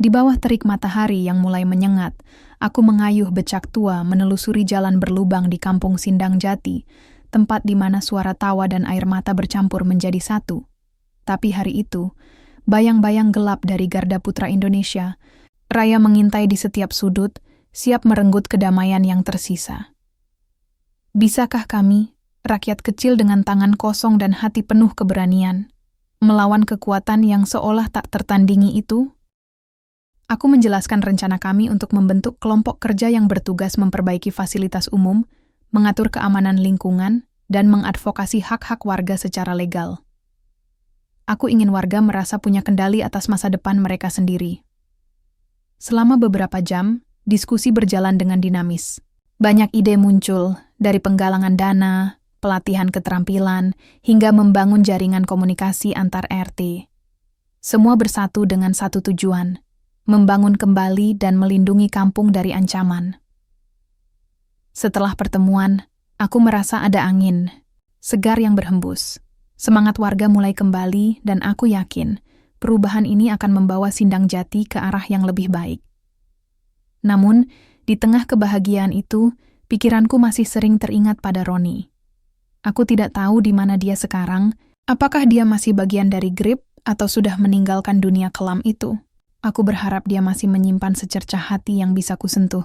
Di bawah terik matahari yang mulai menyengat, aku mengayuh becak tua menelusuri jalan berlubang di kampung Sindang Jati, tempat di mana suara tawa dan air mata bercampur menjadi satu. Tapi hari itu, bayang-bayang gelap dari Garda Putra Indonesia, raya mengintai di setiap sudut, siap merenggut kedamaian yang tersisa. Bisakah kami, rakyat kecil dengan tangan kosong dan hati penuh keberanian, melawan kekuatan yang seolah tak tertandingi itu? Aku menjelaskan rencana kami untuk membentuk kelompok kerja yang bertugas memperbaiki fasilitas umum, mengatur keamanan lingkungan, dan mengadvokasi hak-hak warga secara legal. Aku ingin warga merasa punya kendali atas masa depan mereka sendiri. Selama beberapa jam, diskusi berjalan dengan dinamis. Banyak ide muncul, dari penggalangan dana, pelatihan keterampilan, hingga membangun jaringan komunikasi antar RT. Semua bersatu dengan satu tujuan, membangun kembali dan melindungi kampung dari ancaman. Setelah pertemuan, aku merasa ada angin segar yang berhembus. Semangat warga mulai kembali dan aku yakin perubahan ini akan membawa Sindang Jati ke arah yang lebih baik. Namun, di tengah kebahagiaan itu, pikiranku masih sering teringat pada Roni. Aku tidak tahu di mana dia sekarang, apakah dia masih bagian dari GRIP atau sudah meninggalkan dunia kelam itu. Aku berharap dia masih menyimpan secercah hati yang bisa kusentuh.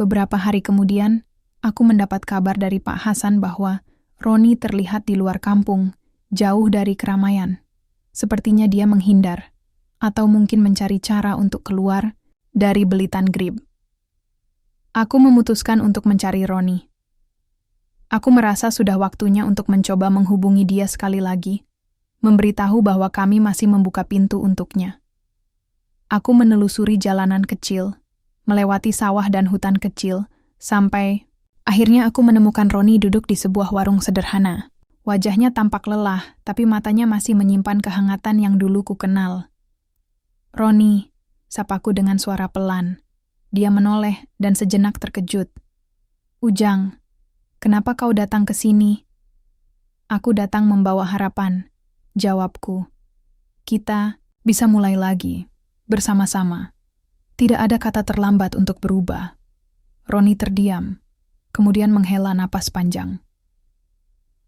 Beberapa hari kemudian, aku mendapat kabar dari Pak Hasan bahwa Roni terlihat di luar kampung, jauh dari keramaian. Sepertinya dia menghindar, atau mungkin mencari cara untuk keluar dari belitan GRIP. Aku memutuskan untuk mencari Roni. Aku merasa sudah waktunya untuk mencoba menghubungi dia sekali lagi, memberitahu bahwa kami masih membuka pintu untuknya. Aku menelusuri jalanan kecil, melewati sawah dan hutan kecil, sampai akhirnya aku menemukan Roni duduk di sebuah warung sederhana. Wajahnya tampak lelah, tapi matanya masih menyimpan kehangatan yang dulu ku kenal. "Roni," sapaku dengan suara pelan. Dia menoleh dan sejenak terkejut. "Ujang, kenapa kau datang ke sini?" "Aku datang membawa harapan," jawabku. "Kita bisa mulai lagi, bersama-sama. Tidak ada kata terlambat untuk berubah." Roni terdiam, kemudian menghela napas panjang.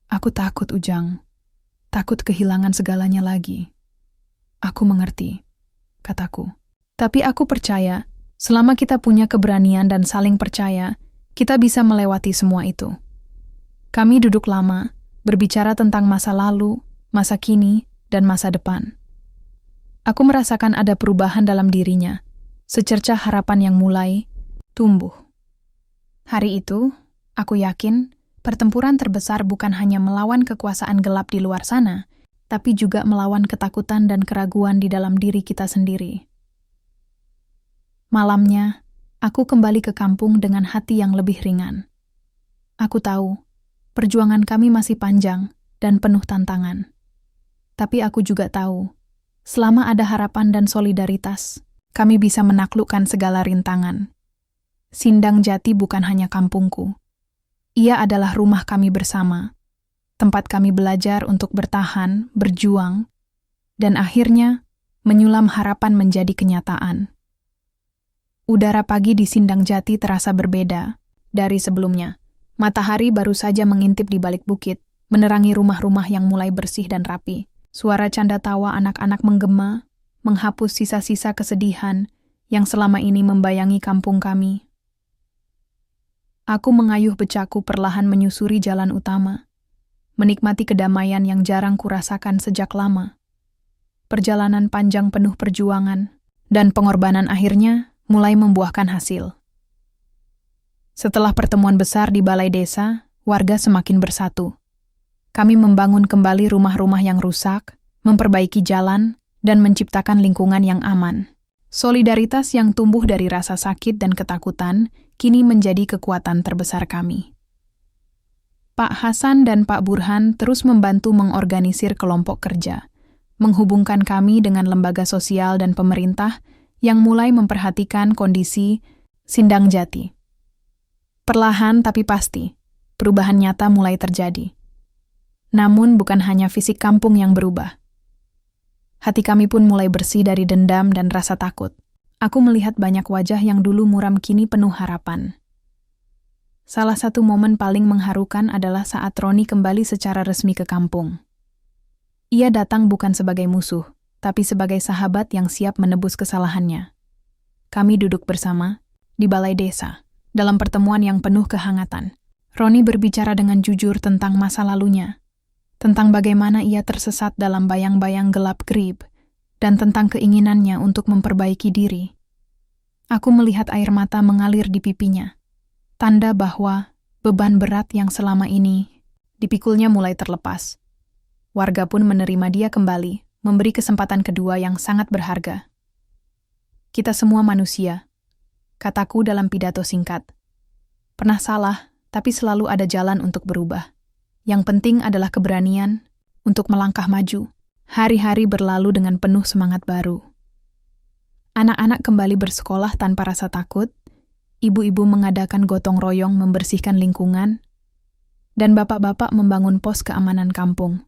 "Aku takut, Ujang. Takut kehilangan segalanya lagi." "Aku mengerti," kataku. "Tapi aku percaya, selama kita punya keberanian dan saling percaya, kita bisa melewati semua itu." Kami duduk lama, berbicara tentang masa lalu, masa kini, dan masa depan. Aku merasakan ada perubahan dalam dirinya, secercah harapan yang mulai tumbuh. Hari itu, aku yakin pertempuran terbesar bukan hanya melawan kekuasaan gelap di luar sana, tapi juga melawan ketakutan dan keraguan di dalam diri kita sendiri. Malamnya, aku kembali ke kampung dengan hati yang lebih ringan. Aku tahu, perjuangan kami masih panjang dan penuh tantangan. Tapi aku juga tahu, selama ada harapan dan solidaritas, kami bisa menaklukkan segala rintangan. Sindang Jati bukan hanya kampungku. Ia adalah rumah kami bersama, tempat kami belajar untuk bertahan, berjuang, dan akhirnya menyulam harapan menjadi kenyataan. Udara pagi di Sindang Jati terasa berbeda dari sebelumnya. Matahari baru saja mengintip di balik bukit, menerangi rumah-rumah yang mulai bersih dan rapi. Suara canda tawa anak-anak menggema, menghapus sisa-sisa kesedihan yang selama ini membayangi kampung kami. Aku mengayuh becakku perlahan menyusuri jalan utama, menikmati kedamaian yang jarang kurasakan sejak lama. Perjalanan panjang penuh perjuangan, dan pengorbanan akhirnya mulai membuahkan hasil. Setelah pertemuan besar di balai desa, warga semakin bersatu. Kami membangun kembali rumah-rumah yang rusak, memperbaiki jalan, dan menciptakan lingkungan yang aman. Solidaritas yang tumbuh dari rasa sakit dan ketakutan kini menjadi kekuatan terbesar kami. Pak Hasan dan Pak Burhan terus membantu mengorganisir kelompok kerja, menghubungkan kami dengan lembaga sosial dan pemerintah yang mulai memperhatikan kondisi Sindang Jati. Perlahan tapi pasti, perubahan nyata mulai terjadi. Namun bukan hanya fisik kampung yang berubah. Hati kami pun mulai bersih dari dendam dan rasa takut. Aku melihat banyak wajah yang dulu muram kini penuh harapan. Salah satu momen paling mengharukan adalah saat Roni kembali secara resmi ke kampung. Ia datang bukan sebagai musuh, tapi sebagai sahabat yang siap menebus kesalahannya. Kami duduk bersama di balai desa, dalam pertemuan yang penuh kehangatan. Roni berbicara dengan jujur tentang masa lalunya, tentang bagaimana ia tersesat dalam bayang-bayang gelap Grib, dan tentang keinginannya untuk memperbaiki diri. Aku melihat air mata mengalir di pipinya, tanda bahwa beban berat yang selama ini dipikulnya mulai terlepas. Warga pun menerima dia kembali, memberi kesempatan kedua yang sangat berharga. Kita semua manusia, kataku dalam pidato singkat. Pernah salah, tapi selalu ada jalan untuk berubah. Yang penting adalah keberanian untuk melangkah maju. Hari-hari berlalu dengan penuh semangat baru. Anak-anak kembali bersekolah tanpa rasa takut, ibu-ibu mengadakan gotong royong membersihkan lingkungan, dan bapak-bapak membangun pos keamanan kampung.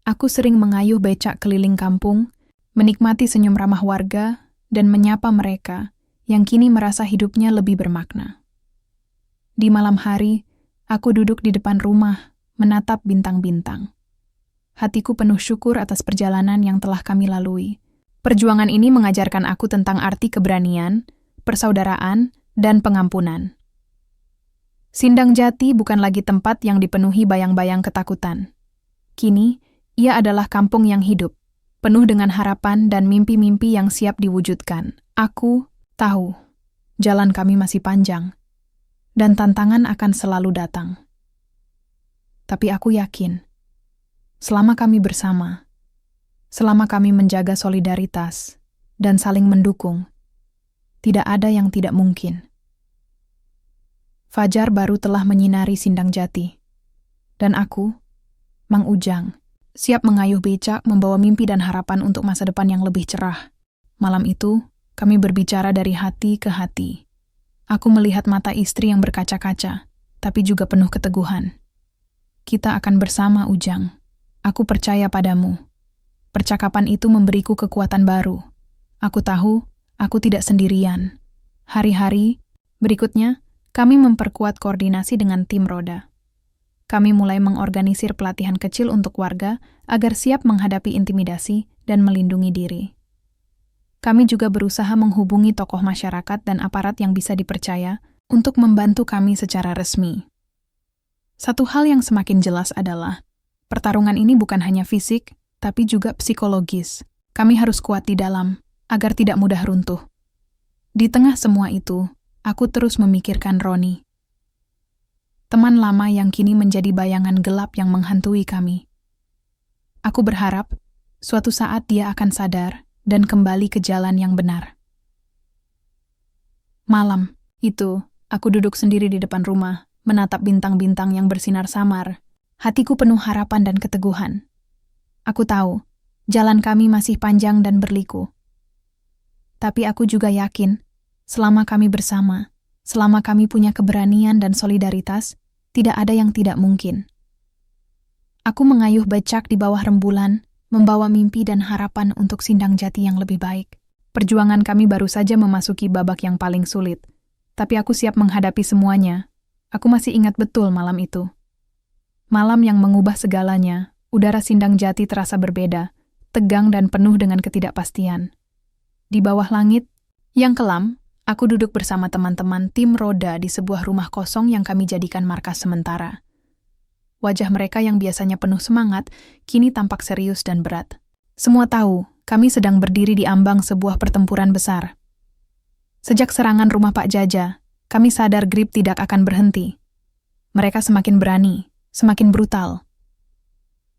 Aku sering mengayuh becak keliling kampung, menikmati senyum ramah warga, dan menyapa mereka yang kini merasa hidupnya lebih bermakna. Di malam hari, aku duduk di depan rumah, menatap bintang-bintang. Hatiku penuh syukur atas perjalanan yang telah kami lalui. Perjuangan ini mengajarkan aku tentang arti keberanian, persaudaraan, dan pengampunan. Sindang Jati bukan lagi tempat yang dipenuhi bayang-bayang ketakutan. Kini, ia adalah kampung yang hidup, penuh dengan harapan dan mimpi-mimpi yang siap diwujudkan. Aku tahu, jalan kami masih panjang, dan tantangan akan selalu datang. Tapi aku yakin, selama kami bersama, selama kami menjaga solidaritas dan saling mendukung, tidak ada yang tidak mungkin. Fajar baru telah menyinari Sindang Jati, dan aku, Mang Ujang, siap mengayuh becak membawa mimpi dan harapan untuk masa depan yang lebih cerah. Malam itu, kami berbicara dari hati ke hati. Aku melihat mata istri yang berkaca-kaca, tapi juga penuh keteguhan. Kita akan bersama, Ujang. Aku percaya padamu. Percakapan itu memberiku kekuatan baru. Aku tahu, aku tidak sendirian. Hari-hari berikutnya, kami memperkuat koordinasi dengan tim roda. Kami mulai mengorganisir pelatihan kecil untuk warga agar siap menghadapi intimidasi dan melindungi diri. Kami juga berusaha menghubungi tokoh masyarakat dan aparat yang bisa dipercaya untuk membantu kami secara resmi. Satu hal yang semakin jelas adalah, pertarungan ini bukan hanya fisik, tapi juga psikologis. Kami harus kuat di dalam, agar tidak mudah runtuh. Di tengah semua itu, aku terus memikirkan Roni. Teman lama yang kini menjadi bayangan gelap yang menghantui kami. Aku berharap, suatu saat dia akan sadar dan kembali ke jalan yang benar. Malam itu, aku duduk sendiri di depan rumah, menatap bintang-bintang yang bersinar samar. Hatiku penuh harapan dan keteguhan. Aku tahu, jalan kami masih panjang dan berliku. Tapi aku juga yakin, selama kami bersama, selama kami punya keberanian dan solidaritas, tidak ada yang tidak mungkin. Aku mengayuh becak di bawah rembulan, membawa mimpi dan harapan untuk Sindang Jati yang lebih baik. Perjuangan kami baru saja memasuki babak yang paling sulit, tapi aku siap menghadapi semuanya. Aku masih ingat betul malam itu. Malam yang mengubah segalanya, udara Sindang Jati terasa berbeda, tegang dan penuh dengan ketidakpastian. Di bawah langit yang kelam, aku duduk bersama teman-teman tim roda di sebuah rumah kosong yang kami jadikan markas sementara. Wajah mereka yang biasanya penuh semangat, kini tampak serius dan berat. Semua tahu, kami sedang berdiri di ambang sebuah pertempuran besar. Sejak serangan rumah Pak Jaja, kami sadar Grib tidak akan berhenti. Mereka semakin berani, semakin brutal.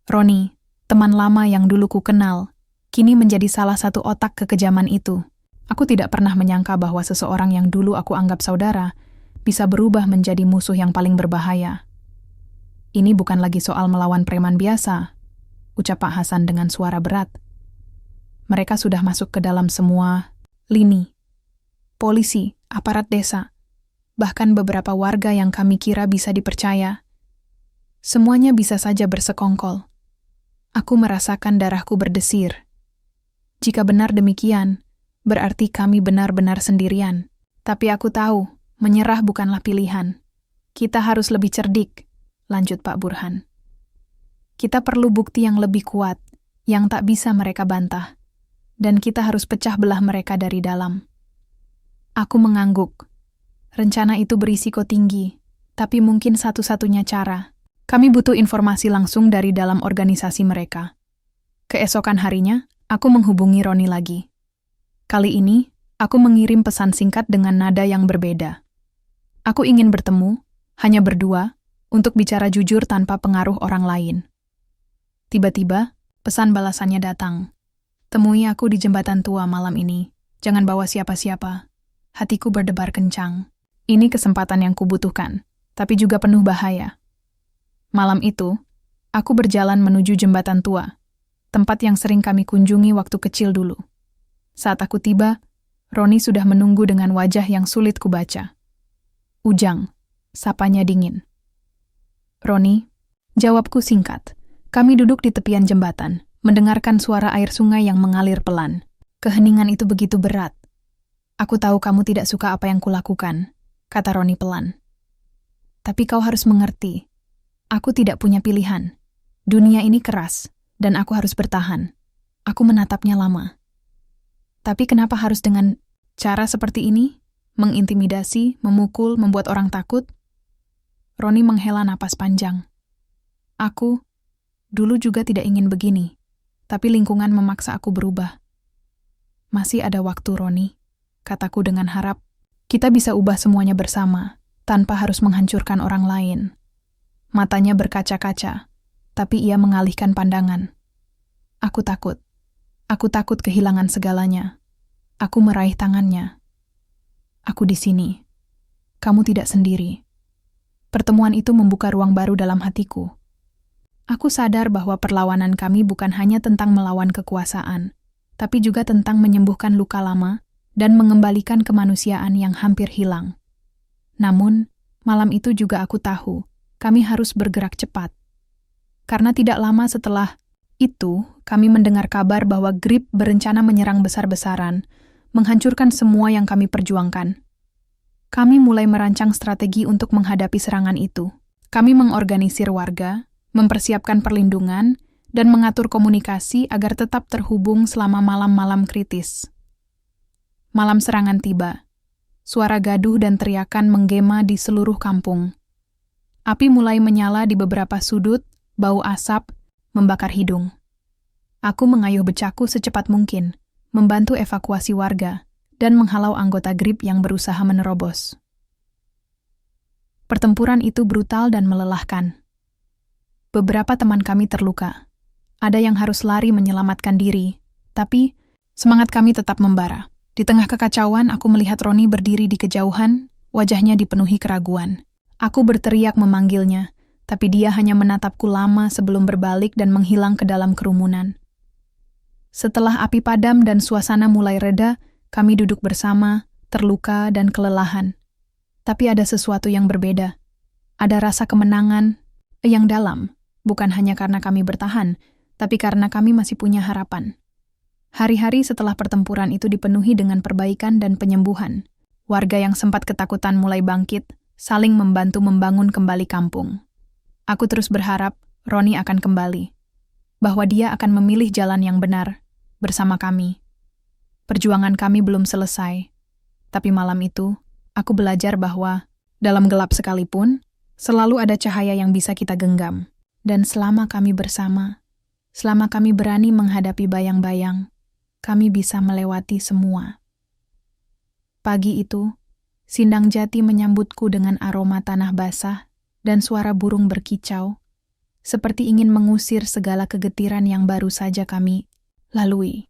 Roni, teman lama yang dulu ku kenal, kini menjadi salah satu otak kekejaman itu. Aku tidak pernah menyangka bahwa seseorang yang dulu aku anggap saudara bisa berubah menjadi musuh yang paling berbahaya. Ini bukan lagi soal melawan preman biasa, ucap Pak Hasan dengan suara berat. Mereka sudah masuk ke dalam semua lini. Polisi, aparat desa, bahkan beberapa warga yang kami kira bisa dipercaya. Semuanya bisa saja bersekongkol. Aku merasakan darahku berdesir Jika benar demikian, berarti kami benar-benar sendirian. Tapi aku tahu, menyerah bukanlah pilihan. Kita harus lebih cerdik, lanjut Pak Burhan. Kita perlu bukti yang lebih kuat, yang tak bisa mereka bantah. Dan kita harus pecah belah mereka dari dalam. Aku mengangguk. Rencana itu berisiko tinggi, tapi mungkin satu-satunya cara. Kami butuh informasi langsung dari dalam organisasi mereka. Keesokan harinya, aku menghubungi Roni lagi. Kali ini, aku mengirim pesan singkat dengan nada yang berbeda. Aku ingin bertemu, hanya berdua, untuk bicara jujur tanpa pengaruh orang lain. Tiba-tiba, pesan balasannya datang. Temui aku di jembatan tua malam ini. Jangan bawa siapa-siapa. Hatiku berdebar kencang. Ini kesempatan yang kubutuhkan, tapi juga penuh bahaya. Malam itu, aku berjalan menuju jembatan tua, tempat yang sering kami kunjungi waktu kecil dulu. Saat aku tiba, Roni sudah menunggu dengan wajah yang sulit kubaca. Ujang, sapanya dingin. Roni, jawabku singkat. Kami duduk di tepian jembatan, mendengarkan suara air sungai yang mengalir pelan. Keheningan itu begitu berat. Aku tahu kamu tidak suka apa yang kulakukan, kata Roni pelan. Tapi kau harus mengerti, aku tidak punya pilihan. Dunia ini keras, dan aku harus bertahan. Aku menatapnya lama. Tapi kenapa harus dengan cara seperti ini? Mengintimidasi, memukul, membuat orang takut? Roni menghela napas panjang. Aku dulu juga tidak ingin begini, tapi lingkungan memaksa aku berubah. Masih ada waktu, Roni, kataku dengan harap. Kita bisa ubah semuanya bersama, tanpa harus menghancurkan orang lain. Matanya berkaca-kaca, tapi ia mengalihkan pandangan. Aku takut. Aku takut kehilangan segalanya. Aku meraih tangannya. Aku di sini. Kamu tidak sendiri. Pertemuan itu membuka ruang baru dalam hatiku. Aku sadar bahwa perlawanan kami bukan hanya tentang melawan kekuasaan, tapi juga tentang menyembuhkan luka lama dan mengembalikan kemanusiaan yang hampir hilang. Namun, malam itu juga aku tahu, kami harus bergerak cepat. Karena tidak lama setelah itu, kami mendengar kabar bahwa GRIP berencana menyerang besar-besaran, menghancurkan semua yang kami perjuangkan. Kami mulai merancang strategi untuk menghadapi serangan itu. Kami mengorganisir warga, mempersiapkan perlindungan, dan mengatur komunikasi agar tetap terhubung selama malam-malam kritis. Malam serangan tiba. Suara gaduh dan teriakan menggema di seluruh kampung. Api mulai menyala di beberapa sudut, bau asap membakar hidung. Aku mengayuh becaku secepat mungkin, membantu evakuasi warga, dan menghalau anggota GRIP yang berusaha menerobos. Pertempuran itu brutal dan melelahkan. Beberapa teman kami terluka. Ada yang harus lari menyelamatkan diri, tapi semangat kami tetap membara. Di tengah kekacauan, aku melihat Roni berdiri di kejauhan, wajahnya dipenuhi keraguan. Aku berteriak memanggilnya, tapi dia hanya menatapku lama sebelum berbalik dan menghilang ke dalam kerumunan. Setelah api padam dan suasana mulai reda, kami duduk bersama, terluka dan kelelahan. Tapi ada sesuatu yang berbeda. Ada rasa kemenangan yang dalam, bukan hanya karena kami bertahan, tapi karena kami masih punya harapan. Hari-hari setelah pertempuran itu dipenuhi dengan perbaikan dan penyembuhan. Warga yang sempat ketakutan mulai bangkit, saling membantu membangun kembali kampung. Aku terus berharap Roni akan kembali, bahwa dia akan memilih jalan yang benar bersama kami. Perjuangan kami belum selesai, tapi malam itu aku belajar bahwa dalam gelap sekalipun, selalu ada cahaya yang bisa kita genggam. Dan selama kami bersama, selama kami berani menghadapi bayang-bayang, kami bisa melewati semua. Pagi itu, Sindang Jati menyambutku dengan aroma tanah basah dan suara burung berkicau, seperti ingin mengusir segala kegetiran yang baru saja kami lalui.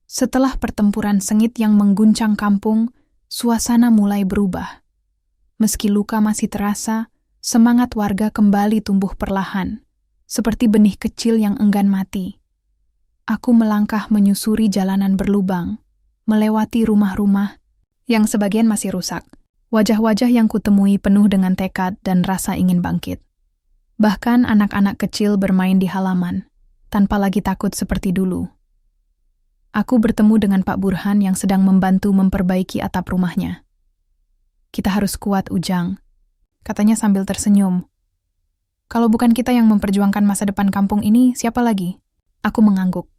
Setelah pertempuran sengit yang mengguncang kampung, suasana mulai berubah. Meski luka masih terasa, semangat warga kembali tumbuh perlahan, seperti benih kecil yang enggan mati. Aku melangkah menyusuri jalanan berlubang, melewati rumah-rumah yang sebagian masih rusak. Wajah-wajah yang kutemui penuh dengan tekad dan rasa ingin bangkit. Bahkan anak-anak kecil bermain di halaman, tanpa lagi takut seperti dulu. Aku bertemu dengan Pak Burhan yang sedang membantu memperbaiki atap rumahnya. "Kita harus kuat, Ujang," katanya sambil tersenyum. "Kalau bukan kita yang memperjuangkan masa depan kampung ini, siapa lagi?" Aku mengangguk.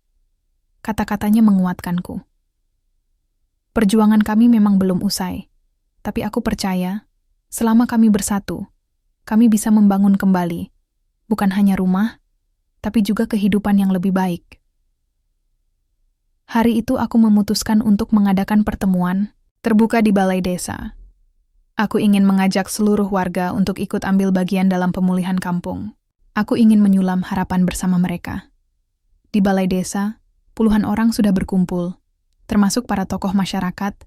Kata-katanya menguatkanku. Perjuangan kami memang belum usai, tapi aku percaya, selama kami bersatu, kami bisa membangun kembali, bukan hanya rumah, tapi juga kehidupan yang lebih baik. Hari itu aku memutuskan untuk mengadakan pertemuan terbuka di balai desa. Aku ingin mengajak seluruh warga untuk ikut ambil bagian dalam pemulihan kampung. Aku ingin menyulam harapan bersama mereka. Di balai desa, puluhan orang sudah berkumpul, termasuk para tokoh masyarakat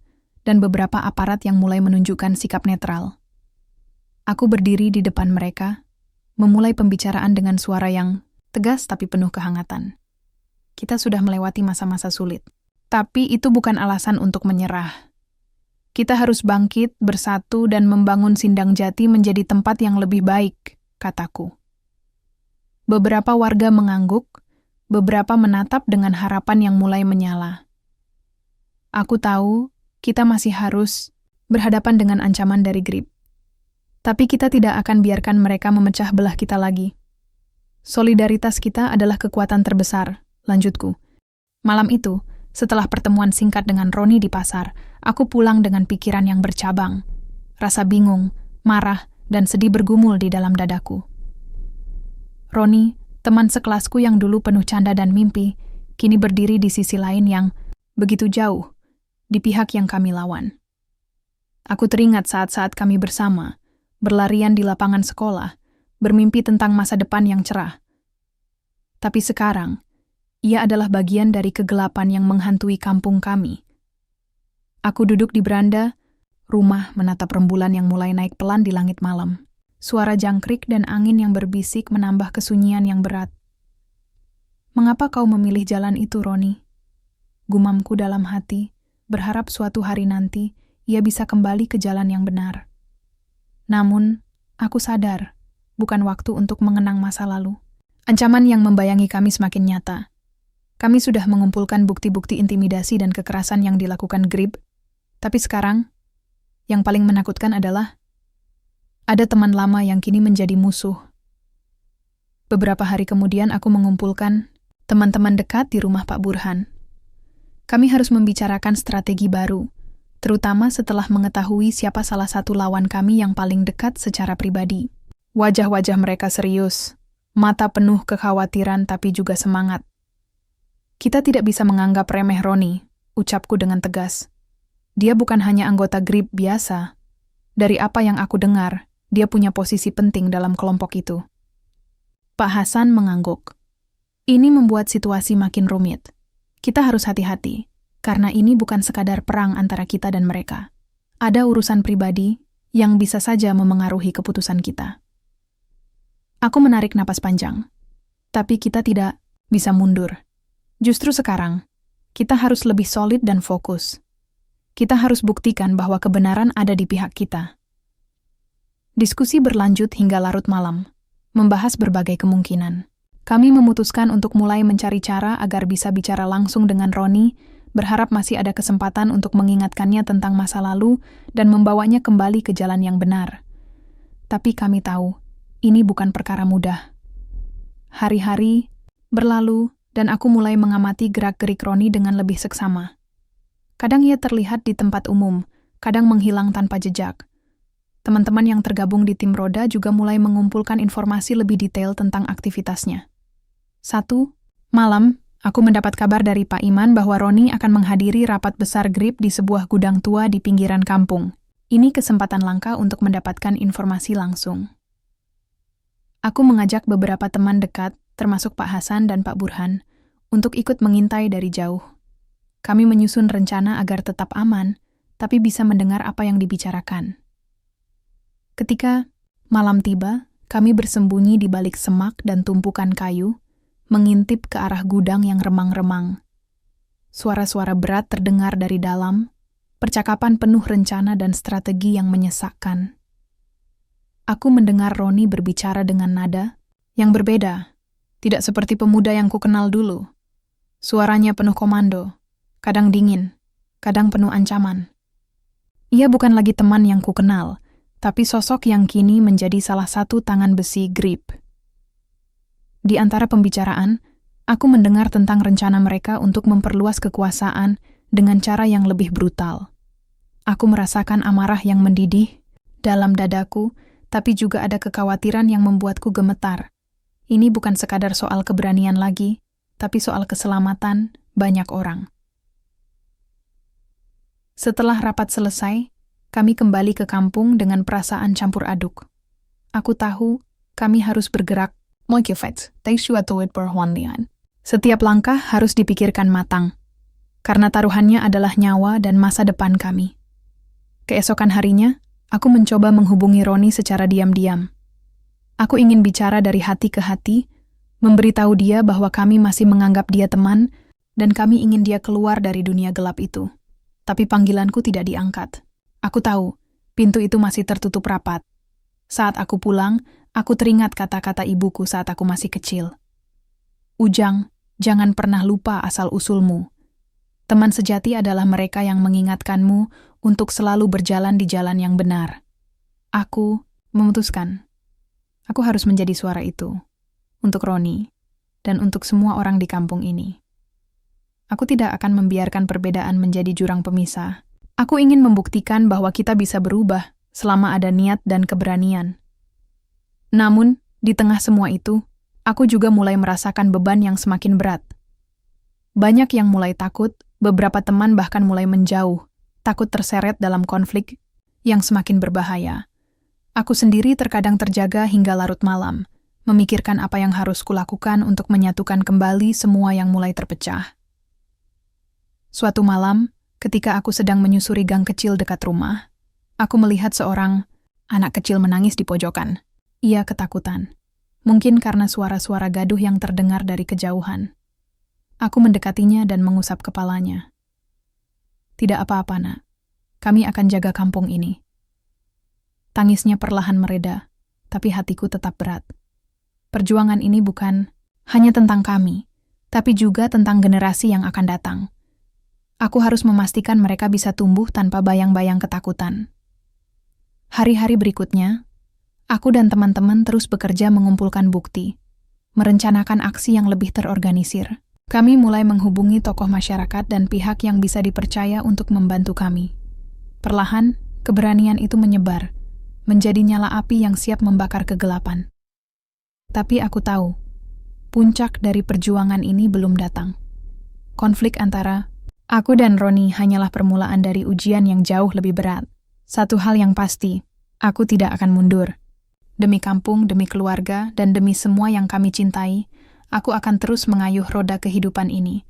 dan beberapa aparat yang mulai menunjukkan sikap netral. Aku berdiri di depan mereka, memulai pembicaraan dengan suara yang tegas tapi penuh kehangatan. Kita sudah melewati masa-masa sulit, tapi itu bukan alasan untuk menyerah. Kita harus bangkit, bersatu, dan membangun Sindang Jati menjadi tempat yang lebih baik, kataku. Beberapa warga mengangguk, beberapa menatap dengan harapan yang mulai menyala. Aku tahu kita masih harus berhadapan dengan ancaman dari GRIP. Tapi kita tidak akan biarkan mereka memecah belah kita lagi. Solidaritas kita adalah kekuatan terbesar, lanjutku. Malam itu, setelah pertemuan singkat dengan Roni di pasar, aku pulang dengan pikiran yang bercabang. Rasa bingung, marah, dan sedih bergumul di dalam dadaku. Roni, teman sekelasku yang dulu penuh canda dan mimpi, kini berdiri di sisi lain yang begitu jauh, di pihak yang kami lawan. Aku teringat saat-saat kami bersama, berlarian di lapangan sekolah, bermimpi tentang masa depan yang cerah. Tapi sekarang, ia adalah bagian dari kegelapan yang menghantui kampung kami. Aku duduk di beranda, rumah menatap rembulan yang mulai naik pelan di langit malam. Suara jangkrik dan angin yang berbisik menambah kesunyian yang berat. "Mengapa kau memilih jalan itu, Roni?" Gumamku dalam hati, berharap suatu hari nanti ia bisa kembali ke jalan yang benar. Namun, aku sadar, bukan waktu untuk mengenang masa lalu. Ancaman yang membayangi kami semakin nyata. Kami sudah mengumpulkan bukti-bukti intimidasi dan kekerasan yang dilakukan GRIP, tapi sekarang, yang paling menakutkan adalah ada teman lama yang kini menjadi musuh. Beberapa hari kemudian aku mengumpulkan teman-teman dekat di rumah Pak Burhan. Kami harus membicarakan strategi baru, terutama setelah mengetahui siapa salah satu lawan kami yang paling dekat secara pribadi. Wajah-wajah mereka serius, mata penuh kekhawatiran tapi juga semangat. "Kita tidak bisa menganggap remeh Roni," ucapku dengan tegas. "Dia bukan hanya anggota GRIP biasa. Dari apa yang aku dengar, dia punya posisi penting dalam kelompok itu." Pak Hasan mengangguk. "Ini membuat situasi makin rumit. Kita harus hati-hati, karena ini bukan sekadar perang antara kita dan mereka. Ada urusan pribadi yang bisa saja memengaruhi keputusan kita." Aku menarik napas panjang. Tapi kita tidak bisa mundur. Justru sekarang, kita harus lebih solid dan fokus. Kita harus buktikan bahwa kebenaran ada di pihak kita. Diskusi berlanjut hingga larut malam, membahas berbagai kemungkinan. Kami memutuskan untuk mulai mencari cara agar bisa bicara langsung dengan Roni, berharap masih ada kesempatan untuk mengingatkannya tentang masa lalu dan membawanya kembali ke jalan yang benar. Tapi kami tahu, ini bukan perkara mudah. Hari-hari berlalu, dan aku mulai mengamati gerak-gerik Roni dengan lebih seksama. Kadang ia terlihat di tempat umum, kadang menghilang tanpa jejak. Teman-teman yang tergabung di tim Roda juga mulai mengumpulkan informasi lebih detail tentang aktivitasnya. Satu malam, aku mendapat kabar dari Pak Iman bahwa Roni akan menghadiri rapat besar GRIP di sebuah gudang tua di pinggiran kampung. Ini kesempatan langka untuk mendapatkan informasi langsung. Aku mengajak beberapa teman dekat, termasuk Pak Hasan dan Pak Burhan, untuk ikut mengintai dari jauh. Kami menyusun rencana agar tetap aman, tapi bisa mendengar apa yang dibicarakan. Ketika malam tiba, kami bersembunyi di balik semak dan tumpukan kayu, mengintip ke arah gudang yang remang-remang. Suara-suara berat terdengar dari dalam, percakapan penuh rencana dan strategi yang menyesakkan. Aku mendengar Roni berbicara dengan nada yang berbeda, tidak seperti pemuda yang kukenal dulu. Suaranya penuh komando, kadang dingin, kadang penuh ancaman. Ia bukan lagi teman yang kukenal, tapi sosok yang kini menjadi salah satu tangan besi grip. Di antara pembicaraan, aku mendengar tentang rencana mereka untuk memperluas kekuasaan dengan cara yang lebih brutal. Aku merasakan amarah yang mendidih dalam dadaku, tapi juga ada kekhawatiran yang membuatku gemetar. Ini bukan sekadar soal keberanian lagi, tapi soal keselamatan banyak orang. Setelah rapat selesai, kami kembali ke kampung dengan perasaan campur aduk. Aku tahu kami harus bergerak. Setiap langkah harus dipikirkan matang, karena taruhannya adalah nyawa dan masa depan kami. Keesokan harinya, aku mencoba menghubungi Roni secara diam-diam. Aku ingin bicara dari hati ke hati, memberitahu dia bahwa kami masih menganggap dia teman, dan kami ingin dia keluar dari dunia gelap itu. Tapi panggilanku tidak diangkat. Aku tahu, pintu itu masih tertutup rapat. Saat aku pulang, aku teringat kata-kata ibuku saat aku masih kecil. Ujang, jangan pernah lupa asal-usulmu. Teman sejati adalah mereka yang mengingatkanmu untuk selalu berjalan di jalan yang benar. Aku memutuskan. Aku harus menjadi suara itu. Untuk Roni, dan untuk semua orang di kampung ini. Aku tidak akan membiarkan perbedaan menjadi jurang pemisah. Aku ingin membuktikan bahwa kita bisa berubah selama ada niat dan keberanian. Namun, di tengah semua itu, aku juga mulai merasakan beban yang semakin berat. Banyak yang mulai takut, beberapa teman bahkan mulai menjauh, takut terseret dalam konflik yang semakin berbahaya. Aku sendiri terkadang terjaga hingga larut malam, memikirkan apa yang harus kulakukan untuk menyatukan kembali semua yang mulai terpecah. Suatu malam, ketika aku sedang menyusuri gang kecil dekat rumah, aku melihat seorang anak kecil menangis di pojokan. Ia ketakutan, mungkin karena suara-suara gaduh yang terdengar dari kejauhan. Aku mendekatinya dan mengusap kepalanya. Tidak apa-apa, Nak. Kami akan jaga kampung ini. Tangisnya perlahan mereda, tapi hatiku tetap berat. Perjuangan ini bukan hanya tentang kami, tapi juga tentang generasi yang akan datang. Aku harus memastikan mereka bisa tumbuh tanpa bayang-bayang ketakutan. Hari-hari berikutnya, aku dan teman-teman terus bekerja mengumpulkan bukti, merencanakan aksi yang lebih terorganisir. Kami mulai menghubungi tokoh masyarakat dan pihak yang bisa dipercaya untuk membantu kami. Perlahan, keberanian itu menyebar, menjadi nyala api yang siap membakar kegelapan. Tapi aku tahu, puncak dari perjuangan ini belum datang. Konflik antara aku dan Roni hanyalah permulaan dari ujian yang jauh lebih berat. Satu hal yang pasti, aku tidak akan mundur. Demi kampung, demi keluarga, dan demi semua yang kami cintai, aku akan terus mengayuh roda kehidupan ini,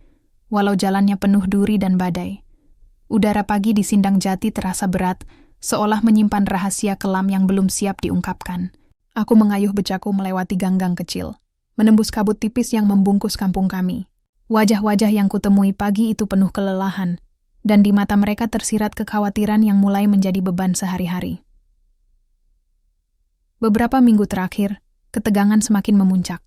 walau jalannya penuh duri dan badai. Udara pagi di Sindang Jati terasa berat, seolah menyimpan rahasia kelam yang belum siap diungkapkan. Aku mengayuh becaku melewati gang-gang kecil, menembus kabut tipis yang membungkus kampung kami. Wajah-wajah yang kutemui pagi itu penuh kelelahan, dan di mata mereka tersirat kekhawatiran yang mulai menjadi beban sehari-hari. Beberapa minggu terakhir, ketegangan semakin memuncak.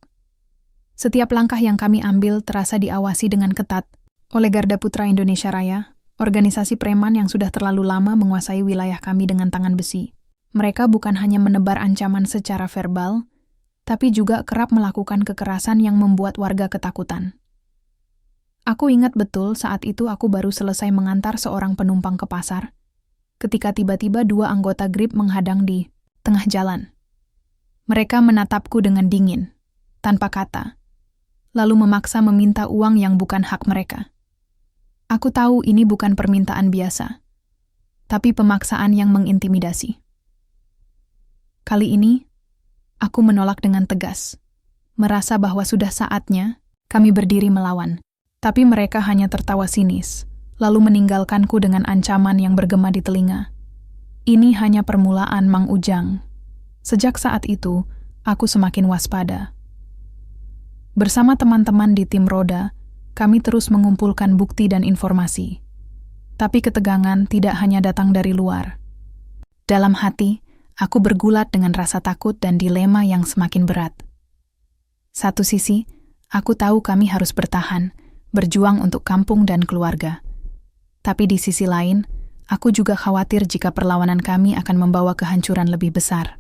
Setiap langkah yang kami ambil terasa diawasi dengan ketat oleh Garda Putra Indonesia Raya, organisasi preman yang sudah terlalu lama menguasai wilayah kami dengan tangan besi. Mereka bukan hanya menebar ancaman secara verbal, tapi juga kerap melakukan kekerasan yang membuat warga ketakutan. Aku ingat betul saat itu aku baru selesai mengantar seorang penumpang ke pasar, ketika tiba-tiba dua anggota GRIP menghadang di tengah jalan. Mereka menatapku dengan dingin, tanpa kata, lalu memaksa meminta uang yang bukan hak mereka. Aku tahu ini bukan permintaan biasa, tapi pemaksaan yang mengintimidasi. Kali ini, aku menolak dengan tegas, merasa bahwa sudah saatnya kami berdiri melawan. Tapi mereka hanya tertawa sinis, lalu meninggalkanku dengan ancaman yang bergema di telinga. Ini hanya permulaan, Mang Ujang. Sejak saat itu, aku semakin waspada. Bersama teman-teman di tim Roda, kami terus mengumpulkan bukti dan informasi. Tapi ketegangan tidak hanya datang dari luar. Dalam hati, aku bergulat dengan rasa takut dan dilema yang semakin berat. Satu sisi, aku tahu kami harus bertahan, berjuang untuk kampung dan keluarga. Tapi di sisi lain, aku juga khawatir jika perlawanan kami akan membawa kehancuran lebih besar.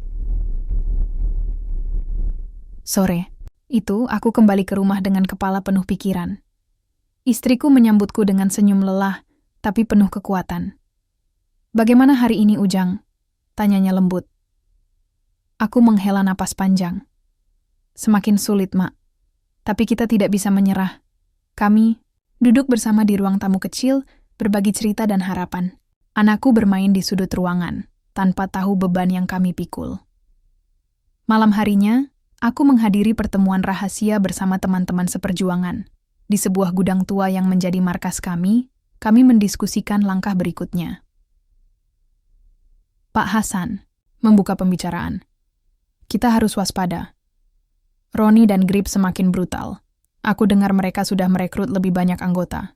Sore itu, aku kembali ke rumah dengan kepala penuh pikiran. Istriku menyambutku dengan senyum lelah, tapi penuh kekuatan. "Bagaimana hari ini, Ujang?" tanyanya lembut. Aku menghela napas panjang. "Semakin sulit, Mak. Tapi kita tidak bisa menyerah." Kami duduk bersama di ruang tamu kecil, berbagi cerita dan harapan. Anakku bermain di sudut ruangan, tanpa tahu beban yang kami pikul. Malam harinya, aku menghadiri pertemuan rahasia bersama teman-teman seperjuangan. Di sebuah gudang tua yang menjadi markas kami mendiskusikan langkah berikutnya. Pak Hasan membuka pembicaraan. "Kita harus waspada. Roni dan Grip semakin brutal. Aku dengar mereka sudah merekrut lebih banyak anggota."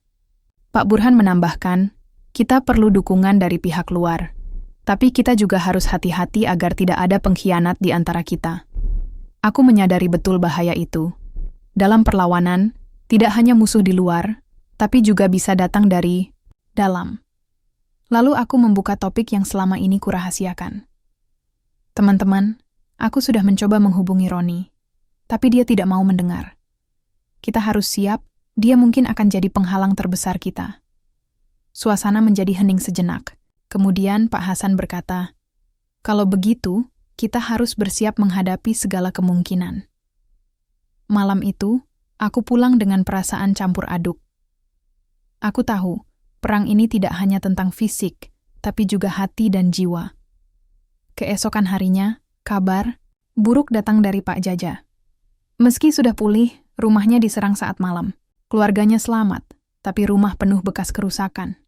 Pak Burhan menambahkan, "Kita perlu dukungan dari pihak luar. Tapi kita juga harus hati-hati agar tidak ada pengkhianat di antara kita." Aku menyadari betul bahaya itu. Dalam perlawanan, tidak hanya musuh di luar, tapi juga bisa datang dari dalam. Lalu aku membuka topik yang selama ini kurahasiakan. "Teman-teman, aku sudah mencoba menghubungi Roni, tapi dia tidak mau mendengar. Kita harus siap, dia mungkin akan jadi penghalang terbesar kita." Suasana menjadi hening sejenak. Kemudian Pak Hasan berkata, "Kalau begitu, kita harus bersiap menghadapi segala kemungkinan." Malam itu, aku pulang dengan perasaan campur aduk. Aku tahu, perang ini tidak hanya tentang fisik, tapi juga hati dan jiwa. Keesokan harinya, kabar buruk datang dari Pak Jaja. Meski sudah pulih, rumahnya diserang saat malam. Keluarganya selamat, tapi rumah penuh bekas kerusakan.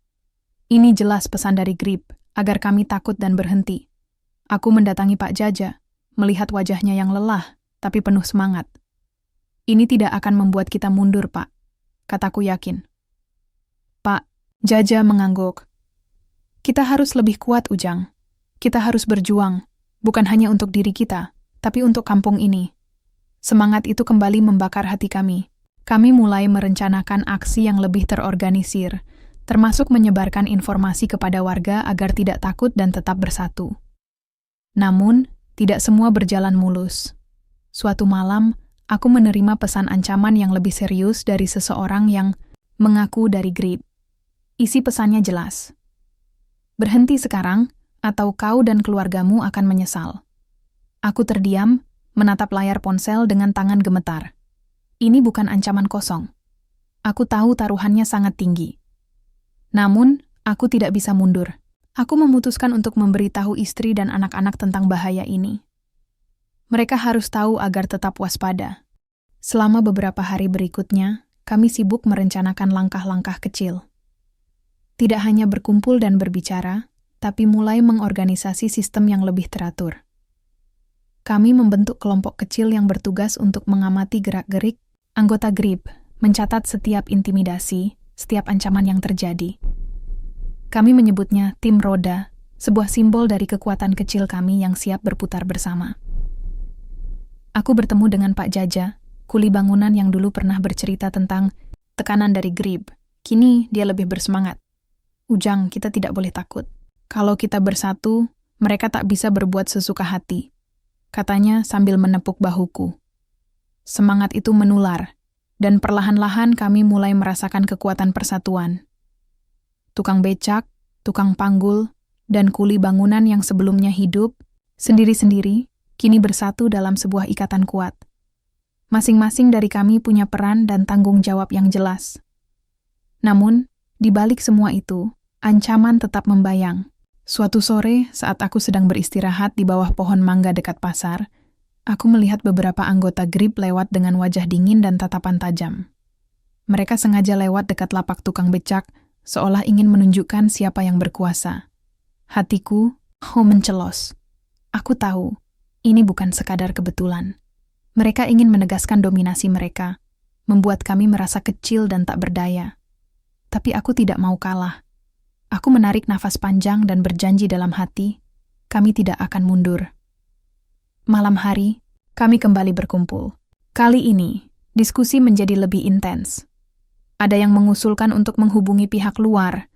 Ini jelas pesan dari Grip, agar kami takut dan berhenti. Aku mendatangi Pak Jaja, melihat wajahnya yang lelah, tapi penuh semangat. "Ini tidak akan membuat kita mundur, Pak," kataku yakin. Pak Jaja mengangguk. "Kita harus lebih kuat, Ujang. Kita harus berjuang, bukan hanya untuk diri kita, tapi untuk kampung ini." Semangat itu kembali membakar hati kami. Kami mulai merencanakan aksi yang lebih terorganisir, termasuk menyebarkan informasi kepada warga agar tidak takut dan tetap bersatu. Namun, tidak semua berjalan mulus. Suatu malam, aku menerima pesan ancaman yang lebih serius dari seseorang yang mengaku dari Grip. Isi pesannya jelas. "Berhenti sekarang, atau kau dan keluargamu akan menyesal." Aku terdiam, menatap layar ponsel dengan tangan gemetar. Ini bukan ancaman kosong. Aku tahu taruhannya sangat tinggi. Namun, aku tidak bisa mundur. Aku memutuskan untuk memberitahu istri dan anak-anak tentang bahaya ini. Mereka harus tahu agar tetap waspada. Selama beberapa hari berikutnya, kami sibuk merencanakan langkah-langkah kecil. Tidak hanya berkumpul dan berbicara, tapi mulai mengorganisasi sistem yang lebih teratur. Kami membentuk kelompok kecil yang bertugas untuk mengamati gerak-gerik anggota Grip, mencatat setiap intimidasi, setiap ancaman yang terjadi. Kami menyebutnya tim roda, sebuah simbol dari kekuatan kecil kami yang siap berputar bersama. Aku bertemu dengan Pak Jaja, kuli bangunan yang dulu pernah bercerita tentang tekanan dari Grip. Kini dia lebih bersemangat. "Ujang, kita tidak boleh takut. Kalau kita bersatu, mereka tak bisa berbuat sesuka hati," katanya sambil menepuk bahuku. Semangat itu menular, dan perlahan-lahan kami mulai merasakan kekuatan persatuan. Tukang becak, tukang panggul, dan kuli bangunan yang sebelumnya hidup sendiri-sendiri, kini bersatu dalam sebuah ikatan kuat. Masing-masing dari kami punya peran dan tanggung jawab yang jelas. Namun, di balik semua itu, ancaman tetap membayang. Suatu sore, saat aku sedang beristirahat di bawah pohon mangga dekat pasar, aku melihat beberapa anggota Grip lewat dengan wajah dingin dan tatapan tajam. Mereka sengaja lewat dekat lapak tukang becak, seolah ingin menunjukkan siapa yang berkuasa. Hatiku, mencelos. Aku tahu, ini bukan sekadar kebetulan. Mereka ingin menegaskan dominasi mereka, membuat kami merasa kecil dan tak berdaya. Tapi aku tidak mau kalah. Aku menarik nafas panjang dan berjanji dalam hati, kami tidak akan mundur. Malam hari, kami kembali berkumpul. Kali ini, diskusi menjadi lebih intens. Ada yang mengusulkan untuk menghubungi pihak luar,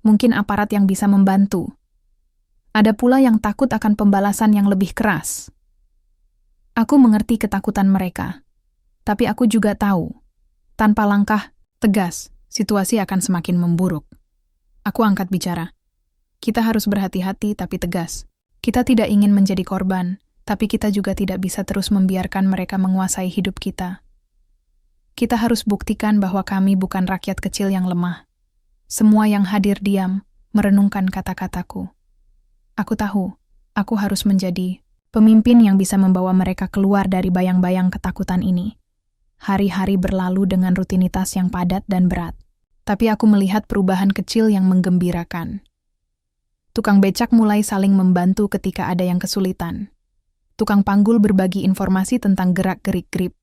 mungkin aparat yang bisa membantu. Ada pula yang takut akan pembalasan yang lebih keras. Aku mengerti ketakutan mereka, tapi aku juga tahu, tanpa langkah tegas, situasi akan semakin memburuk. Aku angkat bicara. Kita harus berhati-hati tapi tegas. Kita tidak ingin menjadi korban, tapi kita juga tidak bisa terus membiarkan mereka menguasai hidup kita. Kita harus buktikan bahwa kami bukan rakyat kecil yang lemah. Semua yang hadir diam, merenungkan kata-kataku. Aku tahu, aku harus menjadi pemimpin yang bisa membawa mereka keluar dari bayang-bayang ketakutan ini. Hari-hari berlalu dengan rutinitas yang padat dan berat. Tapi aku melihat perubahan kecil yang menggembirakan. Tukang becak mulai saling membantu ketika ada yang kesulitan. Tukang panggul berbagi informasi tentang gerak-gerik grip.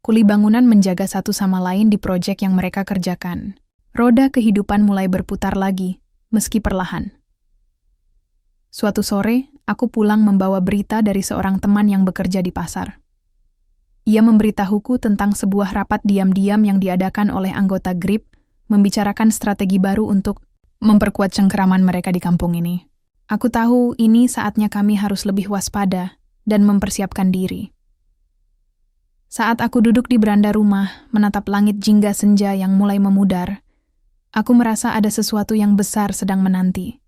Kuli bangunan menjaga satu sama lain di proyek yang mereka kerjakan. Roda kehidupan mulai berputar lagi, meski perlahan. Suatu sore, aku pulang membawa berita dari seorang teman yang bekerja di pasar. Ia memberitahuku tentang sebuah rapat diam-diam yang diadakan oleh anggota GRIP, membicarakan strategi baru untuk memperkuat cengkeraman mereka di kampung ini. Aku tahu ini saatnya kami harus lebih waspada dan mempersiapkan diri. Saat aku duduk di beranda rumah, menatap langit jingga senja yang mulai memudar, aku merasa ada sesuatu yang besar sedang menanti.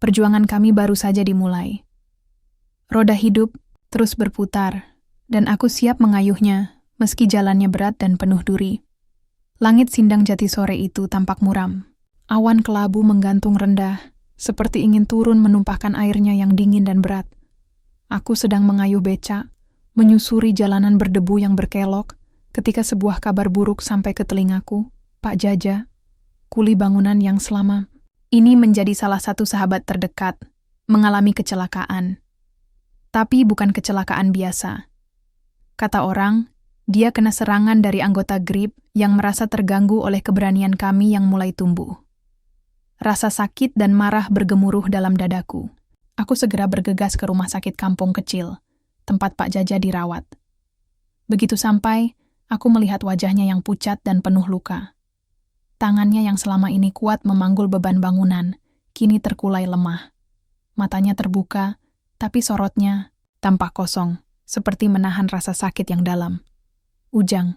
Perjuangan kami baru saja dimulai. Roda hidup terus berputar, dan aku siap mengayuhnya meski jalannya berat dan penuh duri. Langit Sindang Jati sore itu tampak muram. Awan kelabu menggantung rendah, seperti ingin turun menumpahkan airnya yang dingin dan berat. Aku sedang mengayuh becak, menyusuri jalanan berdebu yang berkelok, ketika sebuah kabar buruk sampai ke telingaku. Pak Jaja, kuli bangunan yang selama ini menjadi salah satu sahabat terdekat, mengalami kecelakaan. Tapi bukan kecelakaan biasa. Kata orang, dia kena serangan dari anggota GRIP yang merasa terganggu oleh keberanian kami yang mulai tumbuh. Rasa sakit dan marah bergemuruh dalam dadaku. Aku segera bergegas ke rumah sakit kampung kecil, tempat Pak Jaja dirawat. Begitu sampai, aku melihat wajahnya yang pucat dan penuh luka. Tangannya yang selama ini kuat memanggul beban bangunan, kini terkulai lemah. Matanya terbuka, tapi sorotnya tampak kosong, seperti menahan rasa sakit yang dalam. Ujang,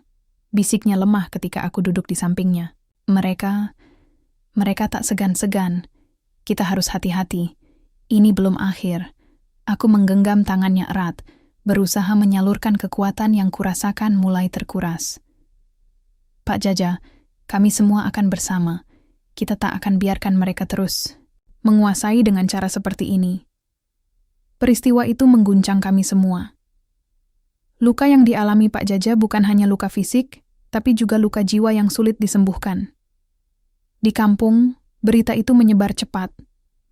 bisiknya lemah ketika aku duduk di sampingnya. Mereka tak segan-segan. Kita harus hati-hati. Ini belum akhir. Aku menggenggam tangannya erat, berusaha menyalurkan kekuatan yang kurasakan mulai terkuras. Pak Jaja, kami semua akan bersama. Kita tak akan biarkan mereka terus menguasai dengan cara seperti ini. Peristiwa itu mengguncang kami semua. Luka yang dialami Pak Jaja bukan hanya luka fisik, tapi juga luka jiwa yang sulit disembuhkan. Di kampung, berita itu menyebar cepat,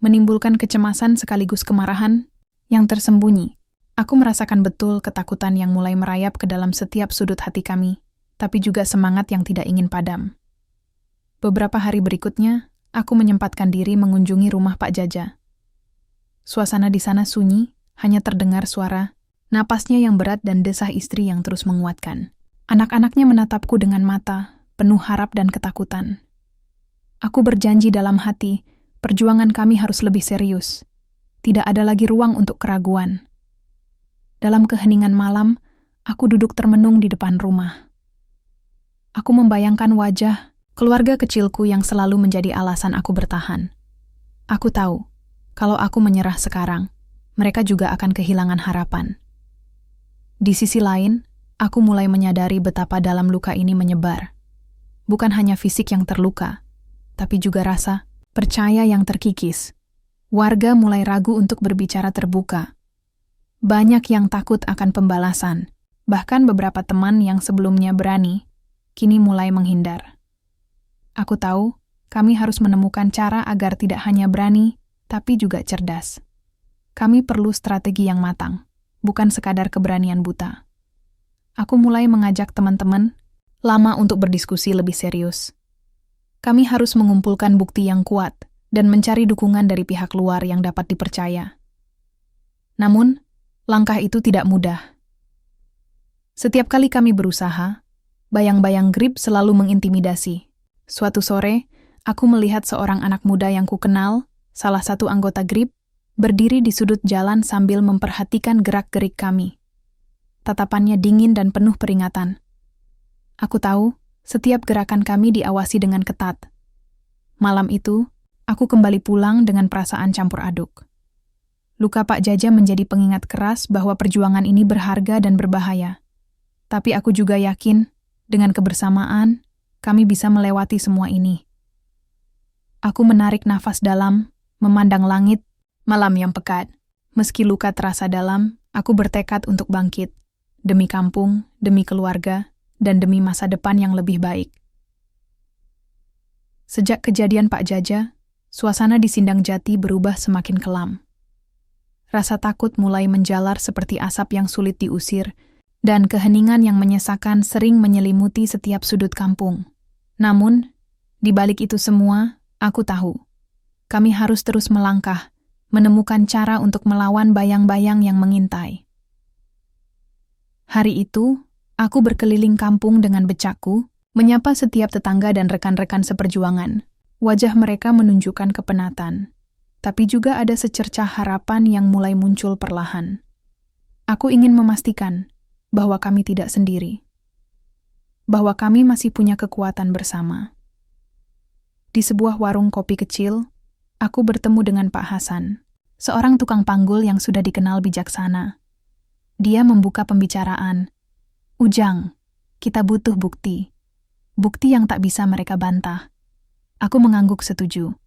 menimbulkan kecemasan sekaligus kemarahan yang tersembunyi. Aku merasakan betul ketakutan yang mulai merayap ke dalam setiap sudut hati kami, tapi juga semangat yang tidak ingin padam. Beberapa hari berikutnya, aku menyempatkan diri mengunjungi rumah Pak Jaja. Suasana di sana sunyi, hanya terdengar suara napasnya yang berat dan desah istri yang terus menguatkan. Anak-anaknya menatapku dengan mata, penuh harap dan ketakutan. Aku berjanji dalam hati, perjuangan kami harus lebih serius. Tidak ada lagi ruang untuk keraguan. Dalam keheningan malam, aku duduk termenung di depan rumah. Aku membayangkan wajah keluarga kecilku yang selalu menjadi alasan aku bertahan. Aku tahu, kalau aku menyerah sekarang, mereka juga akan kehilangan harapan. Di sisi lain, aku mulai menyadari betapa dalam luka ini menyebar. Bukan hanya fisik yang terluka, tapi juga rasa percaya yang terkikis. Warga mulai ragu untuk berbicara terbuka. Banyak yang takut akan pembalasan. Bahkan beberapa teman yang sebelumnya berani, kini mulai menghindar. Aku tahu, kami harus menemukan cara agar tidak hanya berani, tapi juga cerdas. Kami perlu strategi yang matang, bukan sekadar keberanian buta. Aku mulai mengajak teman-teman lama untuk berdiskusi lebih serius. Kami harus mengumpulkan bukti yang kuat dan mencari dukungan dari pihak luar yang dapat dipercaya. Namun, langkah itu tidak mudah. Setiap kali kami berusaha, bayang-bayang GRIP selalu mengintimidasi. Suatu sore, aku melihat seorang anak muda yang kukenal, salah satu anggota GRIB, berdiri di sudut jalan sambil memperhatikan gerak-gerik kami. Tatapannya dingin dan penuh peringatan. Aku tahu, setiap gerakan kami diawasi dengan ketat. Malam itu, aku kembali pulang dengan perasaan campur aduk. Luka Pak Jaja menjadi pengingat keras bahwa perjuangan ini berharga dan berbahaya. Tapi aku juga yakin, dengan kebersamaan, kami bisa melewati semua ini. Aku menarik nafas dalam, memandang langit, malam yang pekat. Meski luka terasa dalam, aku bertekad untuk bangkit. Demi kampung, demi keluarga, dan demi masa depan yang lebih baik. Sejak kejadian Pak Jaja, suasana di Sindang Jati berubah semakin kelam. Rasa takut mulai menjalar seperti asap yang sulit diusir, dan keheningan yang menyesakan sering menyelimuti setiap sudut kampung. Namun, di balik itu semua, aku tahu, kami harus terus melangkah, menemukan cara untuk melawan bayang-bayang yang mengintai. Hari itu, aku berkeliling kampung dengan becakku, menyapa setiap tetangga dan rekan-rekan seperjuangan. Wajah mereka menunjukkan kepenatan, tapi juga ada secercah harapan yang mulai muncul perlahan. Aku ingin memastikan bahwa kami tidak sendiri, bahwa kami masih punya kekuatan bersama. Di sebuah warung kopi kecil, aku bertemu dengan Pak Hasan, seorang tukang panggul yang sudah dikenal bijaksana. Dia membuka pembicaraan. "Ujang, kita butuh bukti. Bukti yang tak bisa mereka bantah." Aku mengangguk setuju.